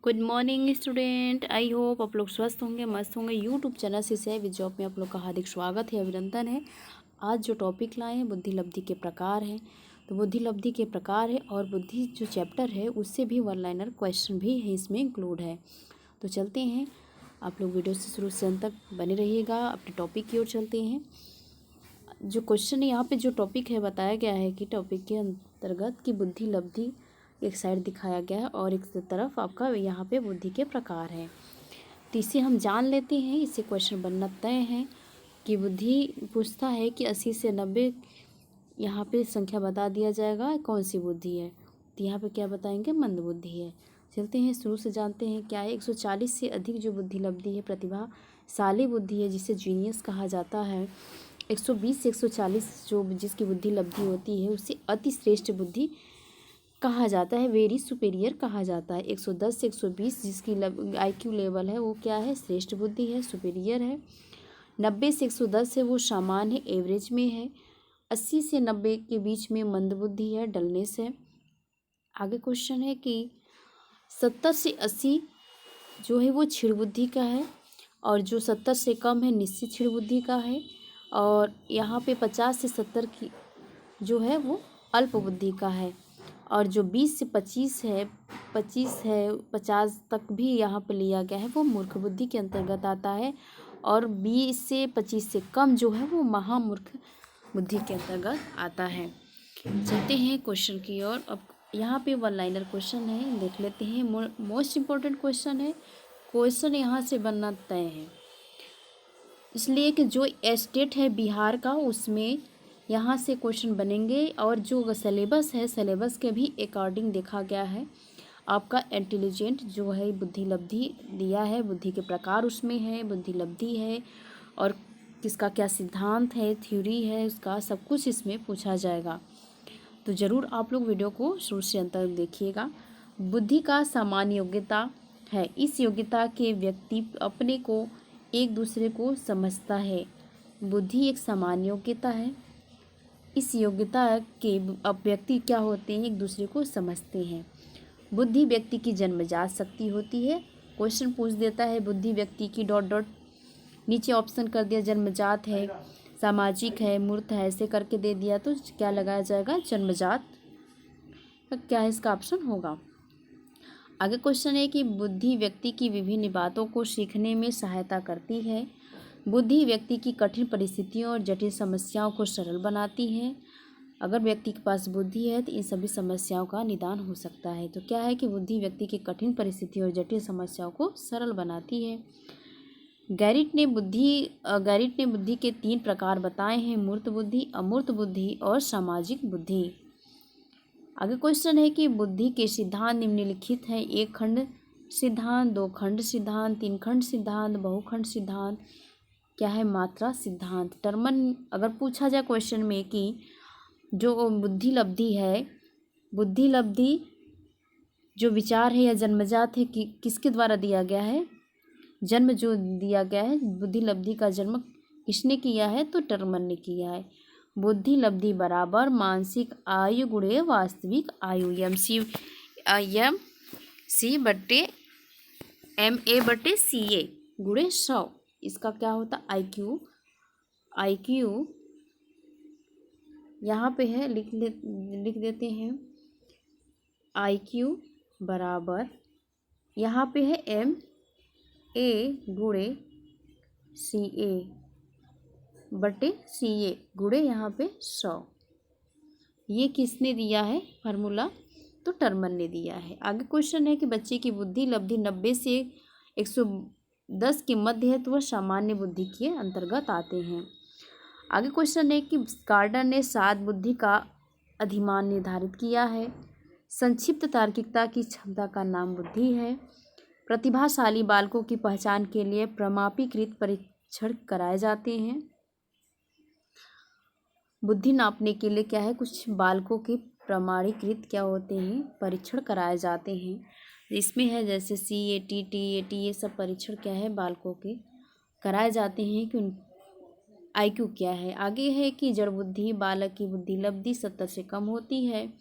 Good morning student. I hope आप लोग स्वस्थ होंगे, मस्त होंगे। यूट्यूब चैनल से विद जॉब में आप लोग का हार्दिक स्वागत है, अभिनंदन है। आज जो टॉपिक लाए हैं बुद्धि लब्धि के प्रकार हैं। तो बुद्धि लब्धि के प्रकार है और बुद्धि जो चैप्टर है उससे भी वन लाइनर क्वेश्चन भी है इसमें इंक्लूड है। तो चलते हैं, आप लोग वीडियो से शुरू से अंत तक बने रहिएगा। अपने टॉपिक की ओर चलते हैं। जो क्वेश्चन यहाँ पे जो टॉपिक है बताया गया है कि टॉपिक के अंतर्गत की बुद्धि लब्धि एक साइड दिखाया गया है और एक तरफ आपका यहाँ पे बुद्धि के प्रकार है। तो इसे हम जान लेते हैं। इससे क्वेश्चन बनना तय है कि बुद्धि पूछता है कि 80 से 90 यहाँ पे संख्या बता दिया जाएगा कौन सी बुद्धि है। तो यहाँ पे क्या बताएंगे, मंद बुद्धि है। चलते हैं, शुरू से जानते हैं क्या है। 140 से अधिक जो बुद्धि लब्धि है प्रतिभाशाली बुद्धि है, जिसे जीनियस कहा जाता है। 120 से 140 जो जिसकी बुद्धि लब्धि होती है उसे अति श्रेष्ठ बुद्धि कहा जाता है, वेरी सुपेरियर कहा जाता है। 110 से 120 जिसकी IQ लेवल है वो क्या है, श्रेष्ठ बुद्धि है, सुपेरियर है। 90 से 110 है वो सामान्य है, एवरेज में है। 80 से 90 के बीच में मंद बुद्धि है, डलनेस है। आगे क्वेश्चन है कि 70 से 80 जो है वो क्षीण बुद्धि का है और जो 70 से कम है निश्चित क्षीण बुद्धि का है। और यहाँ पे 50 से 70 की जो है वो अल्प बुद्धि का है। और जो 20 से 25 है 50 तक भी यहाँ पे लिया गया है वो मूर्ख बुद्धि के अंतर्गत आता है। और 20 से 25 से कम जो है वो महामूर्ख बुद्धि के अंतर्गत आता है। चलते हैं क्वेश्चन की ओर। अब यहाँ पे वन लाइनर क्वेश्चन है, देख लेते हैं। मोस्ट इम्पोर्टेंट क्वेश्चन है, क्वेश्चन यहाँ से बनना तय है, इसलिए कि जो स्टेट है बिहार का उसमें यहाँ से क्वेश्चन बनेंगे। और जो सिलेबस है सिलेबस के भी अकॉर्डिंग देखा गया है। आपका इंटेलिजेंट जो है बुद्धि लब्धि दिया है, बुद्धि के प्रकार उसमें है, बुद्धि लब्धि है और किसका क्या सिद्धांत है, थ्योरी है, उसका सब कुछ इसमें पूछा जाएगा। तो ज़रूर आप लोग वीडियो को शुरू से अंत तक देखिएगा। बुद्धि का सामान्य योग्यता है, इस योग्यता के व्यक्ति अपने को एक दूसरे को समझता है। बुद्धि एक सामान्य योग्यता है, इस योग्यता के अब व्यक्ति क्या होते हैं, एक दूसरे को समझते हैं। बुद्धि व्यक्ति की जन्मजात शक्ति होती है। क्वेश्चन पूछ देता है बुद्धि व्यक्ति की डॉट डॉट, नीचे ऑप्शन कर दिया जन्मजात है, सामाजिक है, मूर्त है, ऐसे करके दे दिया तो क्या लगाया जाएगा, जन्मजात। तो क्या है इसका ऑप्शन होगा। आगे क्वेश्चन है कि बुद्धि व्यक्ति की विभिन्न बातों को सीखने में सहायता करती है। बुद्धि व्यक्ति की कठिन परिस्थितियों और जटिल समस्याओं को सरल बनाती है। अगर व्यक्ति के पास बुद्धि है तो इन सभी समस्याओं का निदान हो सकता है। तो क्या है कि बुद्धि व्यक्ति की कठिन परिस्थितियों और जटिल समस्याओं को सरल बनाती है। गैरिट ने बुद्धि के 3 प्रकार बताए हैं, मूर्त बुद्धि, अमूर्त बुद्धि और सामाजिक बुद्धि। आगे क्वेश्चन है कि बुद्धि के सिद्धांत निम्नलिखित हैं। 1 खंड सिद्धांत, 2 खंड सिद्धांत, 3 खंड सिद्धांत, बहुखंड सिद्धांत, क्या है, मात्रा सिद्धांत। टर्मन अगर पूछा जाए क्वेश्चन में कि जो बुद्धि लब्धि है, बुद्धि लब्धि जो विचार है या जन्मजात है कि किसके द्वारा दिया गया है, जन्म जो दिया गया है, बुद्धि लब्धि का जन्म किसने किया है, तो टर्मन ने किया है। बुद्धि लब्धि बराबर मानसिक आयु गुणे वास्तविक आयु, MA/CA गुणे 100। इसका क्या होता, IQ यहाँ पे है, लिख देते हैं। IQ बराबर यहाँ पे है MA/CA गुणे यहाँ पे 100। ये किसने दिया है फार्मूला, तो टर्मन ने दिया है। आगे क्वेश्चन है कि बच्चे की बुद्धि लब्धि 90 से 110 के मध्य है तो वह सामान्य बुद्धि के अंतर्गत आते हैं। आगे क्वेश्चन है कि गार्डन ने 7 बुद्धि का अधिमान निर्धारित किया है। संक्षिप्त तार्किकता की क्षमता का नाम बुद्धि है। प्रतिभाशाली बालकों की पहचान के लिए प्रमाणीकृत परीक्षण कराए जाते हैं। बुद्धि नापने के लिए क्या है, कुछ बालकों के प्रमाणीकृत क्या होते हैं, परीक्षण कराए जाते हैं। इसमें है जैसे CAT, TAT, ये सब परीक्षण क्या है, बालकों के कराए जाते हैं कि IQ क्या है। आगे है कि जड़ बुद्धि बालक की बुद्धि लब्धि 70 से कम होती है।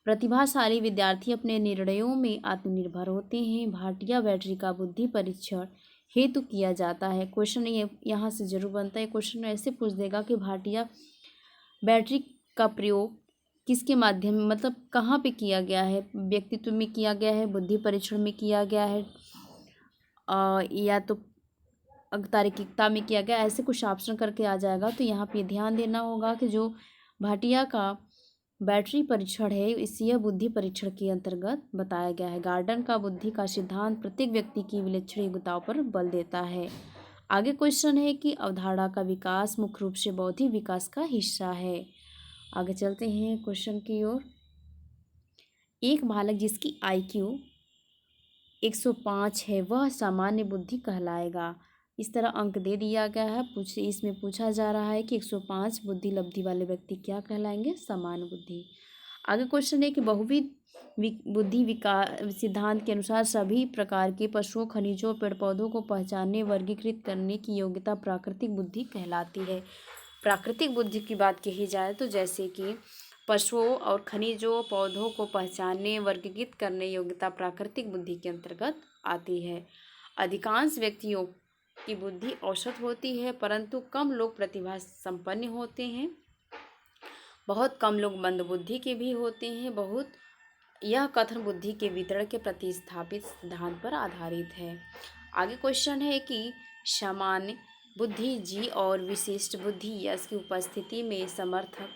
प्रतिभाशाली विद्यार्थी अपने निर्णयों में आत्मनिर्भर होते हैं। भाटिया बैटरी का बुद्धि परीक्षण हेतु किया जाता है। क्वेश्चन ये यहाँ से जरूर बनता है। क्वेश्चन ऐसे पूछ देगा कि भाटिया बैटरी का प्रयोग किसके माध्यम में, मतलब कहाँ पे किया गया है, व्यक्तित्व में किया गया है, बुद्धि परीक्षण में किया गया है, या तो तार्किकता में किया गया, ऐसे कुछ ऑप्शन करके आ जाएगा। तो यहाँ पे ध्यान देना होगा कि जो भाटिया का बैटरी परीक्षण है इस यह बुद्धि परीक्षण के अंतर्गत बताया गया है। गार्डन का बुद्धि का सिद्धांत प्रत्येक व्यक्ति की विलक्षण योग्यताओं पर बल देता है। आगे क्वेश्चन है कि अवधारणा का विकास मुख्य रूप से बौद्धिक विकास का हिस्सा है। आगे चलते हैं क्वेश्चन की ओर। एक बालक जिसकी IQ 105 है वह सामान्य बुद्धि कहलाएगा। इस तरह अंक दे दिया गया है। इसमें पूछा जा रहा है कि 105 बुद्धि लब्धि वाले व्यक्ति क्या कहलाएंगे, सामान्य बुद्धि। आगे क्वेश्चन है कि बहुविध बुद्धि विकास सिद्धांत के अनुसार सभी प्रकार के पशुओं, खनिजों, पेड़ पौधों को पहचानने, वर्गीकृत करने की योग्यता प्राकृतिक बुद्धि कहलाती है। प्राकृतिक बुद्धि की बात कही जाए तो जैसे कि पशुओं और खनिजों, पौधों को पहचानने, वर्गीकृत करने योग्यता प्राकृतिक बुद्धि के अंतर्गत आती है। अधिकांश व्यक्तियों की बुद्धि औसत होती है, परंतु कम लोग प्रतिभा संपन्न होते हैं। बहुत कम लोग मंद बुद्धि के भी होते हैं। यह कथन बुद्धि के वितरण के प्रतिस्थापित सिद्धांत पर आधारित है। आगे क्वेश्चन है कि सामान्य बुद्धि जी और विशिष्ट बुद्धि यश की उपस्थिति में समर्थक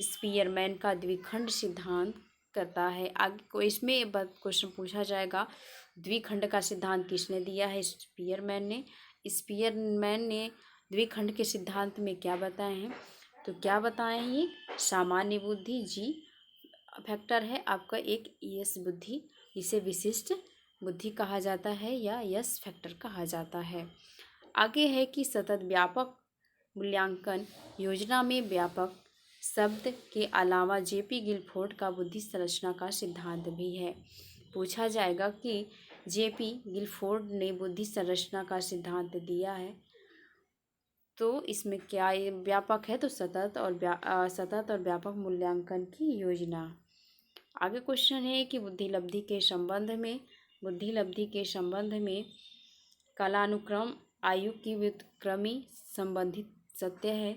स्पीयरमैन का द्विखंड सिद्धांत करता है। आगे इसमें क्वेश्चन पूछा जाएगा द्विखंड का सिद्धांत किसने दिया है, स्पीयरमैन ने द्विखंड के सिद्धांत में क्या बताए हैं, तो क्या बताए हैं, ये सामान्य बुद्धि जी फैक्टर है आपका एक यश बुद्धि, इसे विशिष्ट बुद्धि कहा जाता है या यश फैक्टर कहा जाता है। आगे है कि सतत व्यापक मूल्यांकन योजना में व्यापक शब्द के अलावा जेपी गिलफोर्ड का बुद्धि संरचना का सिद्धांत भी है। पूछा जाएगा कि जेपी गिलफोर्ड ने बुद्धि संरचना का सिद्धांत दिया है तो इसमें क्या व्यापक है, तो सतत और व्यापक मूल्यांकन की योजना। आगे क्वेश्चन है कि बुद्धि लब्धि के संबंध में कालानुक्रम आयु की व्युत्क्रमी संबंधित सत्य है।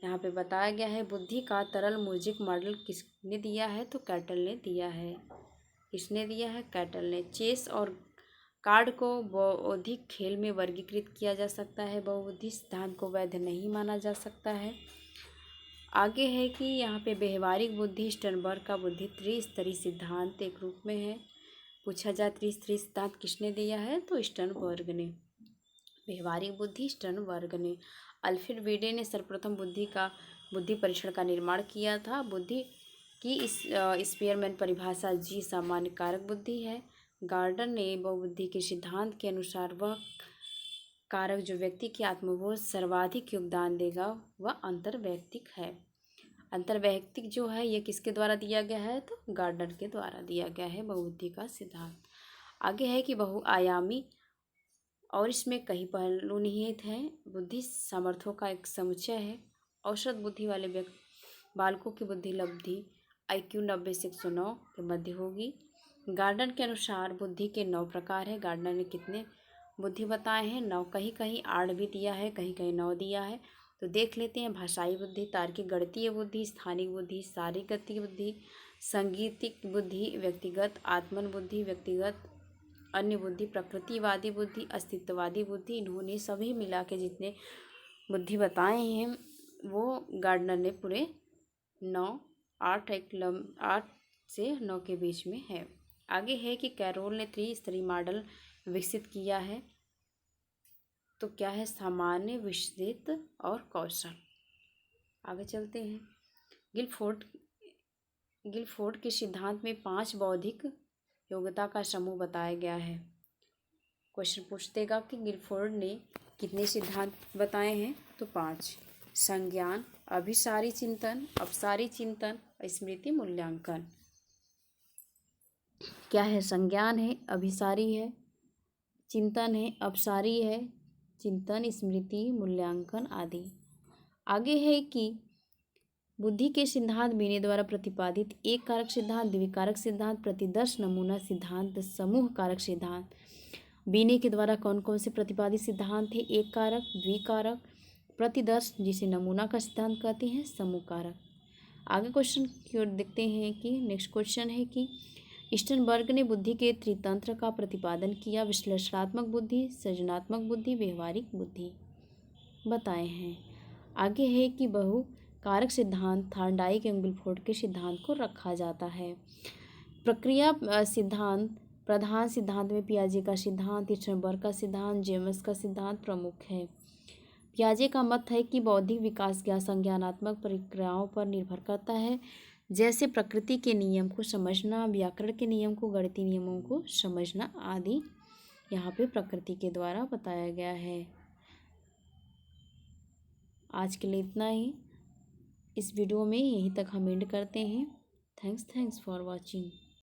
यहाँ पे बताया गया है बुद्धि का तरल म्यूजिक मॉडल किसने दिया है, तो कैटल ने दिया है। किसने दिया है, कैटल ने। चेस और कार्ड को बौद्धिक खेल में वर्गीकृत किया जा सकता है, बहुबुद्धि सिद्धांत को वैध नहीं माना जा सकता है। आगे है कि यहाँ पे व्यवहारिक बुद्धि स्टर्नबर्ग का बुद्धि त्रिस्तरीय सिद्धांत एक रूप में है। पूछा जाए त्रिस्तरीय सिद्धांत किसने दिया है, तो स्टर्नबर्ग ने। व्यवहारिक बुद्धि स्टर्नबर्ग ने। अल्फ्रेड वीडे ने सर्वप्रथम बुद्धि परीक्षण का निर्माण किया था। बुद्धि की स्पीयरमैन परिभाषा जी सामान्य कारक बुद्धि है। गार्डन ने बहुबुद्धि के सिद्धांत के अनुसार वह कारक जो व्यक्ति के आत्मबोध सर्वाधिक योगदान देगा वह अंतर्वैयक्तिक है। अंतर्वैयक्तिक जो है ये किसके द्वारा दिया गया है, तो गार्डन के द्वारा दिया गया है बहुबुद्धि का सिद्धांत। आगे है कि बहुआयामी और इसमें कई पहलू निहित हैं। बुद्धि सामर्थ्यों का एक समुच्चय है। औसत बुद्धि वाले बालकों की बुद्धि लब्धि IQ 90 से 109 के मध्य होगी। गार्डन के अनुसार बुद्धि के 9 प्रकार है। गार्डन ने कितने बुद्धि बताए हैं, 9। कहीं कहीं 8 भी दिया है, कहीं कहीं 9 दिया है। तो देख लेते हैं। भाषाई बुद्धि, तार्किक गणितीय बुद्धि, स्थानिक बुद्धि, शारीरिक गति बुद्धि, सांगीतिक बुद्धि, व्यक्तिगत आत्मन बुद्धि, व्यक्तिगत अन्य बुद्धि, प्रकृतिवादी बुद्धि, अस्तित्ववादी बुद्धि। इन्होंने सभी मिला के जितने बुद्धि बताए हैं वो गार्डनर ने पूरे 9, 8 से 9 के बीच में है। आगे है कि कैरोल ने त्रिस्तरीय मॉडल विकसित किया है। तो क्या है, सामान्य, विस्तृत और कौशल। आगे चलते हैं। गिलफोर्ड के सिद्धांत में 5 बौद्धिक योग्यता का समूह बताया गया है। क्वेश्चन पूछतेगा कि गिलफोर्ड ने कितने सिद्धांत बताए हैं, तो 5। संज्ञान, अभिसारी चिंतन, अपसारी चिंतन, स्मृति मूल्यांकन। क्या है, संज्ञान है, अभिसारी है, चिंतन है, अपसारी है, चिंतन, स्मृति, मूल्यांकन आदि। आगे है कि बुद्धि के सिद्धांत बीने द्वारा प्रतिपादित एक कारक सिद्धांत, द्विकारक सिद्धांत, प्रतिदर्श नमूना सिद्धांत, समूह कारक सिद्धांत। बीने के द्वारा कौन कौन से प्रतिपादित सिद्धांत है? एक कारक, द्विकारक, प्रतिदर्श जिसे नमूना का सिद्धांत कहते हैं, समूह कारक। आगे क्वेश्चन की ओर देखते हैं कि नेक्स्ट क्वेश्चन है कि स्टर्नबर्ग ने बुद्धि के त्रितंत्र का प्रतिपादन किया। विश्लेषणात्मक बुद्धि, सृजनात्मक बुद्धि, व्यवहारिक बुद्धि बताए हैं। आगे है कि बहु कारक सिद्धांत थार्नडाइक एंगलफोर्ड के सिद्धांत को रखा जाता है। प्रक्रिया सिद्धांत प्रधान सिद्धांत में पियाजे का सिद्धांत, स्टर्नबर्ग का सिद्धांत, जेम्स का सिद्धांत प्रमुख है। पियाजे का मत है कि बौद्धिक विकास संज्ञानात्मक प्रक्रियाओं पर निर्भर करता है, जैसे प्रकृति के नियम को समझना, व्याकरण के नियम को, गणितीय नियमों को समझना आदि यहाँ पे प्रकृति के द्वारा बताया गया है। आज के लिए इतना ही। इस वीडियो में यहीं तक हम एंड करते हैं। Thanks for watching.